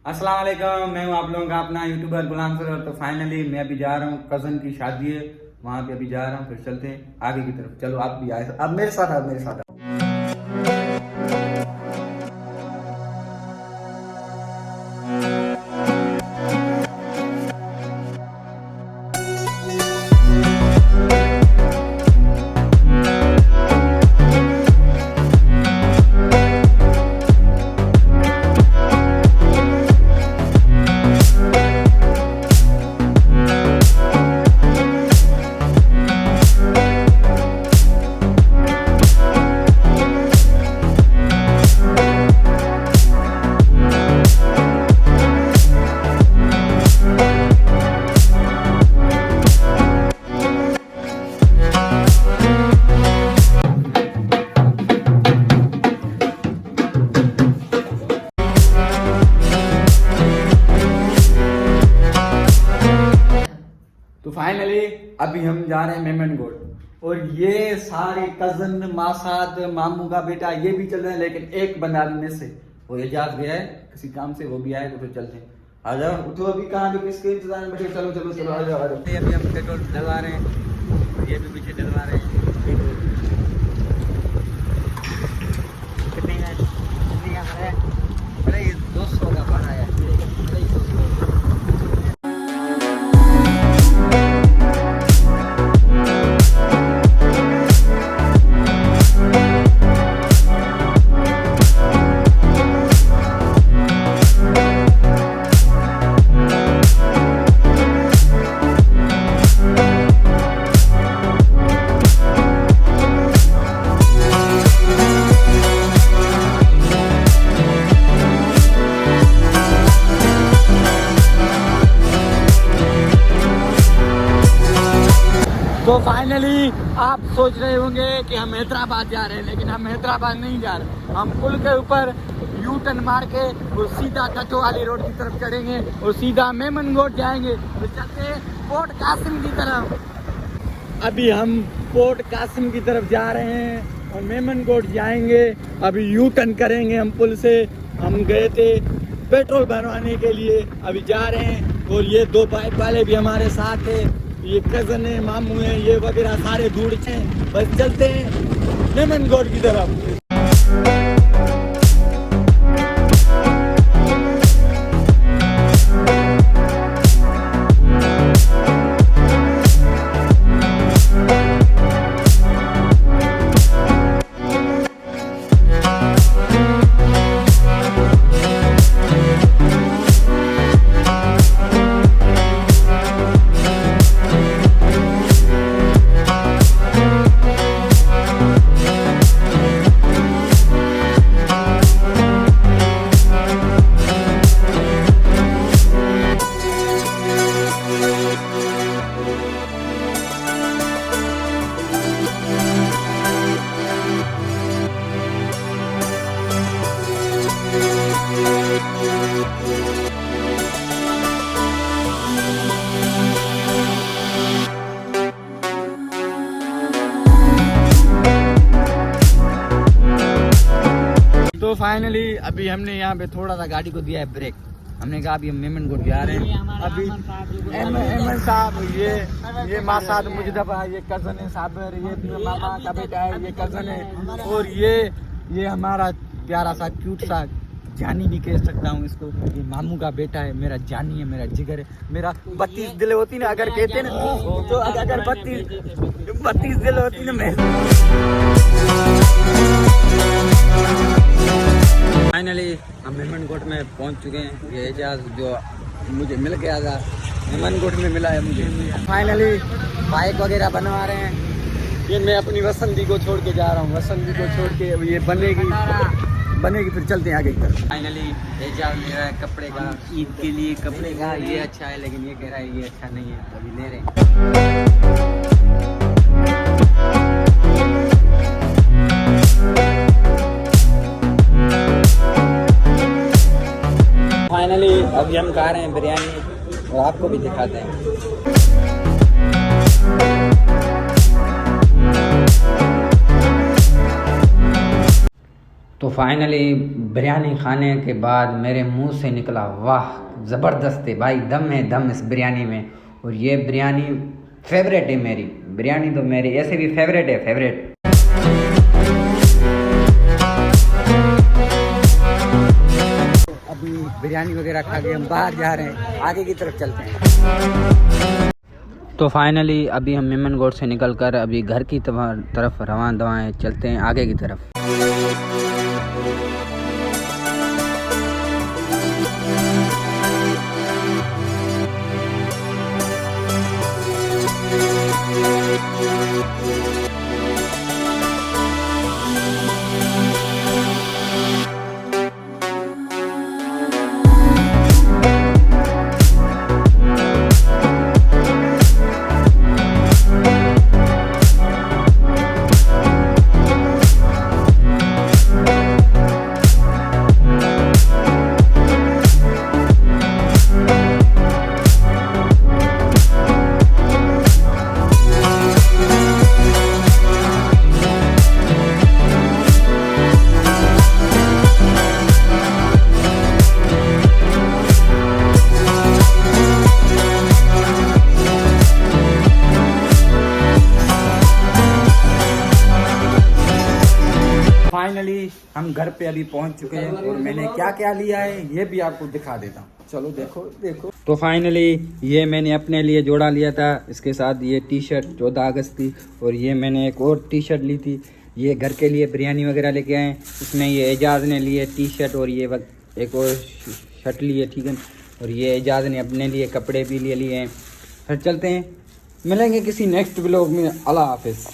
अस्सलाम वालेकुम, मैं हूँ आप लोगों का अपना यूट्यूबर गुलाम सर। तो फाइनली मैं अभी जा रहा हूँ, कज़न की शादी है, वहाँ पे अभी जा रहा हूँ। फिर चलते हैं आगे की तरफ। चलो आप भी आए, अब मेरे साथ आओ, मेरे साथ आओ। तो फाइनली अभी हम जा रहे हैं मेमनगढ़, और ये सारे कजन, मासात, मामू का बेटा ये भी चल रहे हैं। लेकिन एक बंदा में से वो एजाज गया है किसी काम से, वो भी आए तो फिर चलते हैं। आ जाओ, उठो। अभी कहाँ पे किसके इंतजार में बैठे? चलो चलो चलो, आ जाओ आ जाओ। अभी हम पेट्रोल डलवा रहे हैं, ये भी पीछे डलवा रहे हैं। कितने का है? अरे ये 200 का भाड़ा है। तो फाइनली आप सोच रहे होंगे कि हम हैदराबाद जा रहे हैं, लेकिन हम हैदराबाद नहीं जा रहे। हम पुल के ऊपर यू टर्न मार के वो सीधा कटो वाली रोड की तरफ चढ़ेंगे और सीधा मेमनगढ़ जाएंगे। तो चलते हैं पोर्ट कासिम की तरफ। अभी हम पोर्ट कासिम की तरफ जा रहे हैं और मेमनगढ़ जाएंगे। अभी यू टर्न करेंगे हम पुल से। हम गए थे पेट्रोल भरवाने के लिए, अभी जा रहे हैं। और ये दो बाइक वाले भी हमारे साथ है, ये कजन है, मामू है, ये वगैरह सारे दूर हैं। बस चलते हैं मेमनगढ़ की तरफ। तो फाइनली अभी हमने यहाँ पे थोड़ा सा गाड़ी को दिया है ब्रेक। हमने कहा अभी हम मेमनगढ़ जा रहे हैं। अभी अहमद साहब, ये मासाद मुजदबा, ये कजन है साबिर, ये मामा का बेटा है, ये कजन है। और ये हमारा प्यारा सा क्यूट सा जानी भी कह सकता हूँ इसको, ये मामू का बेटा है। मेरा जानी है, मेरा जिगर है, मेरा 32 दिल होती ना, अगर कहते ना तो अगर 32 दिल होती ना मैं। फाइनली हम मेमनगढ़ में पहुंच चुके हैं। ये एजाज जो मुझे मिल गया था, मेमनगढ़ में मिला है मुझे। फाइनली बाइक वगैरह बनवा रहे हैं। ये मैं अपनी वसंती को छोड़ के जा रहा हूँ, वसंती को छोड़ के। अब ये बनेगी फिर चलते हैं आगे की तरफ। फाइनली एजाज ले रहा है कपड़े का, ईद के लिए कपड़े का। ये अच्छा है, लेकिन ये कह रहा है ये अच्छा नहीं है, तो अभी ले रहे हैं। फाइनली अभी हम खा रहे हैं बिरयानी और आपको भी दिखाते हैं। तो फाइनली बिरयानी खाने के बाद मेरे मुंह से निकला वाह ज़बरदस्त है भाई, दम है दम इस बिरयानी में। और ये बिरयानी फेवरेट है मेरी, बिरयानी तो मेरी ऐसे भी फेवरेट है, फेवरेट। अभी बिरयानी वगैरह खा के हम बाहर जा रहे हैं, आगे की तरफ चलते हैं। तो फाइनली अभी हम मेमनगढ़ से निकलकर अभी घर की तरफ रवाना चलते हैं आगे की तरफ। फाइनली हम घर पे अभी पहुंच चुके हैं और मैंने क्या क्या लिया है ये भी आपको दिखा देता हूँ। चलो देखो देखो। तो फाइनली ये मैंने अपने लिए जोड़ा लिया था, इसके साथ ये टी शर्ट 14 अगस्त की, और ये मैंने एक और टी शर्ट ली थी। ये घर के लिए बिरयानी वगैरह लेके आए, इसमें ये एजाज ने लिए टी शर्ट और ये एक और शर्ट लिए, ठीक है। और ये एजाज ने अपने लिए कपड़े भी ले लिए हैं। फिर चलते हैं, मिलेंगे किसी नेक्स्ट व्लॉग में। अल्लाह हाफिज़।